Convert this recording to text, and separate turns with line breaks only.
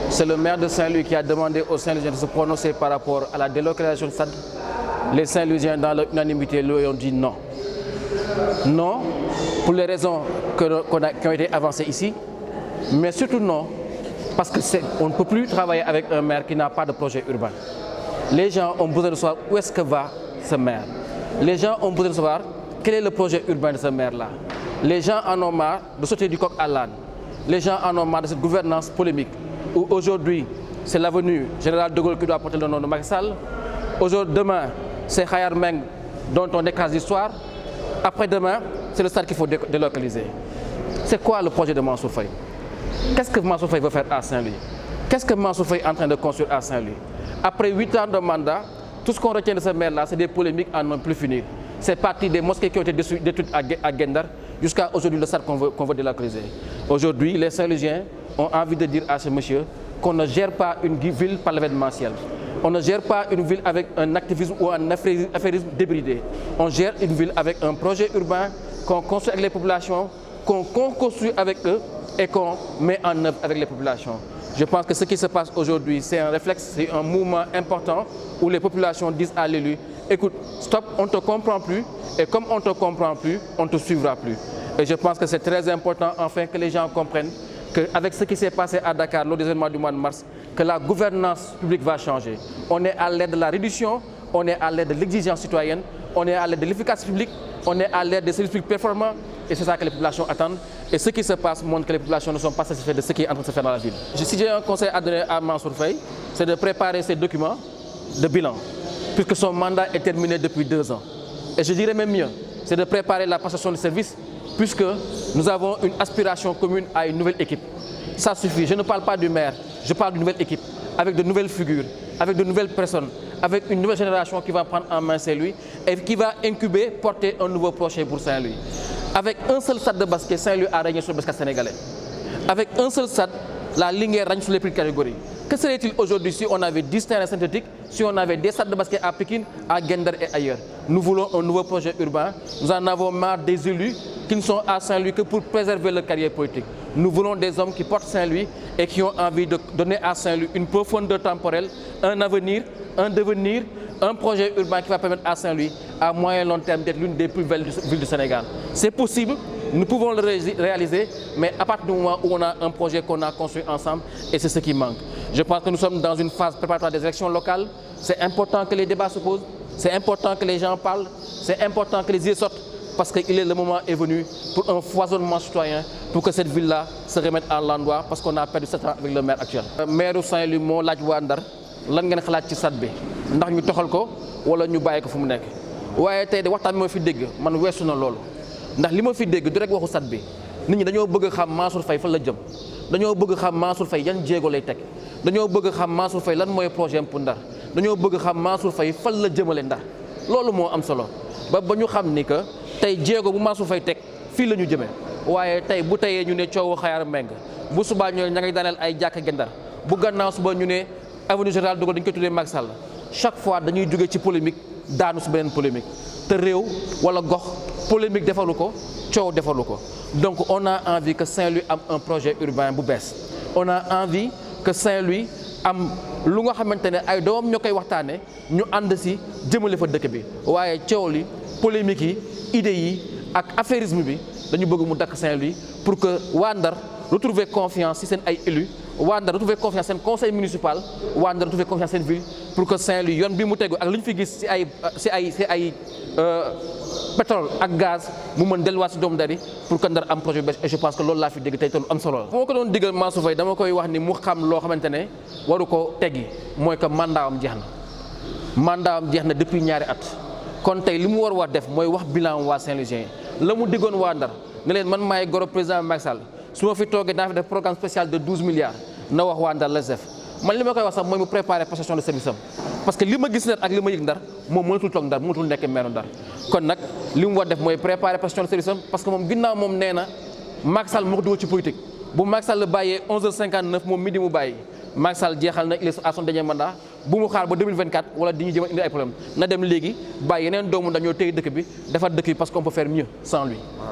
C'est le maire de Saint-Louis qui a demandé aux Saint-Louisiens de se prononcer par rapport à la délocalisation de SAD. Les Saint-Louisiens, dans l'unanimité, lui ont dit non. Non, pour les raisons qui ont été avancées ici, mais surtout non, parce qu'on ne peut plus travailler avec un maire qui n'a pas de projet urbain. Les gens ont besoin de savoir où est-ce que va ce maire. Les gens ont besoin de savoir quel est le projet urbain de ce maire-là. Les gens en ont marre de sauter du coq à l'âne. Les gens en ont marre de cette gouvernance polémique où aujourd'hui, c'est l'avenue Général de Gaulle qui doit porter le nom de Macky Sall. Demain, c'est Khayar Meng dont on écrase l'histoire. Après-demain, c'est le stade qu'il faut délocaliser. C'est quoi le projet de Mansour Faye? Qu'est-ce que Mansour Faye veut faire à Saint-Louis? Qu'est-ce que Mansour Faye est en train de construire à Saint-Louis? Après 8 ans de mandat, tout ce qu'on retient de ce maire-là, c'est des polémiques à n'en plus finir. C'est parti des mosquées qui ont été détruites à Gendar jusqu'à aujourd'hui le stade qu'on veut délocaliser. Aujourd'hui, les Saint-Louisiens ont envie de dire à ce monsieur qu'on ne gère pas une ville par l'événementiel. On ne gère pas une ville avec un activisme ou un affairisme débridé. On gère une ville avec un projet urbain qu'on construit avec les populations, qu'on construit avec eux et qu'on met en œuvre avec les populations. Je pense que ce qui se passe aujourd'hui, c'est un réflexe, c'est un mouvement important où les populations disent à l'élu, écoute, stop, on ne te comprend plus et comme on ne te comprend plus, on ne te suivra plus. Et je pense que c'est très important enfin que les gens comprennent qu'avec ce qui s'est passé à Dakar lors des événements du mois de mars, que la gouvernance publique va changer. On est à l'aide de la réduction, on est à l'aide de l'exigence citoyenne, on est à l'aide de l'efficacité publique, on est à l'aide des services publics performants et c'est ça que les populations attendent. Et ce qui se passe montre que les populations ne sont pas satisfaites de ce qui est en train de se faire dans la ville. Si j'ai un conseil à donner à Mansour Faye, c'est de préparer ses documents de bilan, puisque son mandat est terminé depuis 2 ans. Et je dirais même mieux, c'est de préparer la passation de service, puisque nous avons une aspiration commune à une nouvelle équipe. Ça suffit, je ne parle pas du maire, je parle d'une nouvelle équipe, avec de nouvelles figures, avec de nouvelles personnes, avec une nouvelle génération qui va prendre en main Saint-Louis et qui va incuber, porter un nouveau projet pour Saint-Louis. Avec un seul stade de basket, Saint-Louis a régné sur le basket sénégalais. Avec un seul stade, la ligne règne sur les prix de catégorie. Que serait-il aujourd'hui si on avait 10 terrains synthétiques, si on avait des stades de basket à Pékin, à Gendar et ailleurs? Nous voulons un nouveau projet urbain. Nous en avons marre des élus qui ne sont à Saint-Louis que pour préserver leur carrière politique. Nous voulons des hommes qui portent Saint-Louis et qui ont envie de donner à Saint-Louis une profondeur temporelle, un avenir, un devenir, un projet urbain qui va permettre à Saint-Louis, à moyen et long terme, d'être l'une des plus belles villes du Sénégal. C'est possible, nous pouvons le réaliser, mais à partir du moment où on a un projet qu'on a construit ensemble, et c'est ce qui manque. Je pense que nous sommes dans une phase préparatoire des élections locales. C'est important que les débats se posent, c'est important que les gens parlent, c'est important que les idées sortent, parce que le moment est venu pour un foisonnement citoyen, pour que cette ville-là se remette à l'endroit, parce qu'on a perdu 7 ans avec le maire actuel. Maire Saint-Louis moo laaj waa Ndar lan ngeen xalaat ci SAD bi ndax ñu toxal ko wala ñu bàyyi ko fu mu nekk waaye tey de waxtaan bi ma fi dégg man weesu na loolu ndax li ma fi dégg du rek waxu SAD bi nit ñi dañoo bëgg xam Mansour Faye fan la jëm dañoo bëgg xam Mansour Faye yan jéego lay teg dañoo bëgg xam Mansour Faye lan mooy projet pour Ndar dañoo bëgg xam Mansour Faye fan la jëmale Ndar loolu moo am solo ba ñu xam ni que tey jéego bu Mansour Faye teg fii la ñu jëmee waaye tey bu teyee ñu ne coowu Khayar Meng bu subaa ñu ne ña ngay daaneel ay jàkka Gendar bu gannaaw suba ñu ne avenue Général de Gaulle dañu koy tuddee Macky Sall chaque fois dañuy jógee ci polémique daanu si beneen polémique te réew wala gox polémique defalu ko coow defalu ko donc on a envie que Saint-Louis am un projet urbain bu bees on a envie que Saint-Louis am lu nga xamante ne ay doomam ñoo koy waxtaane ñu ànd si jëmale fa dëkk bi waaye coow li polémique yi idées yi ak affairisme bi dañu bëgg mu dakk Saint-Louis pour que waa Ndar retrouver confiance ci seen ay élus waa Ndar retrouver confiance seen conseil municipal waa Ndar retrouver confiance seen ville pour que Saint-Louis yoon bi mu tegu ak li ñu fi gis ci ay pétrole ak gaz mu mën delluwaat ci doomu Ndar yi pour que Ndar am projet bu bees et je pense que loolu laa fi dégg tey te lu am solo la. bu ma ko doon diggal Mansour Faye dama koy wax ni mu xam loo xamante ne waru ko teggi mooy que mandat am jeex na depuis 2 at kon tey li mu war def mooy wax bilan waa Saint-Louisien la mu diggoon waa Ndar ne leen man maay goro président Macky Sall su ma fi toogee daa fi def programme spécial de 12 milliards na wax waa Ndar la def man li ma koy wax sax mooy mu préparer passation de service am parce que li ma gis Ndar ak li ma yëg Ndar moom mënatul toog Ndar mënatul nekk maire Ndar kon nag li mu war def mooy préparer passation de service am parce que moom ginnaaw moom nee na Macky Sall moo ko dugal ci politique bu Macky Sall bàyyee 11h59 moom midi mu bàyyi Macky Sall jeexal na il est à son dernier mandat bu mu xaar ba 2024 wala di ñu jëm a indi ay problème na dem léegi bàyyi yeneen doomu dañoo téye dëkk bi defar dëkk bi parce qu'on peut faire mieux sans lui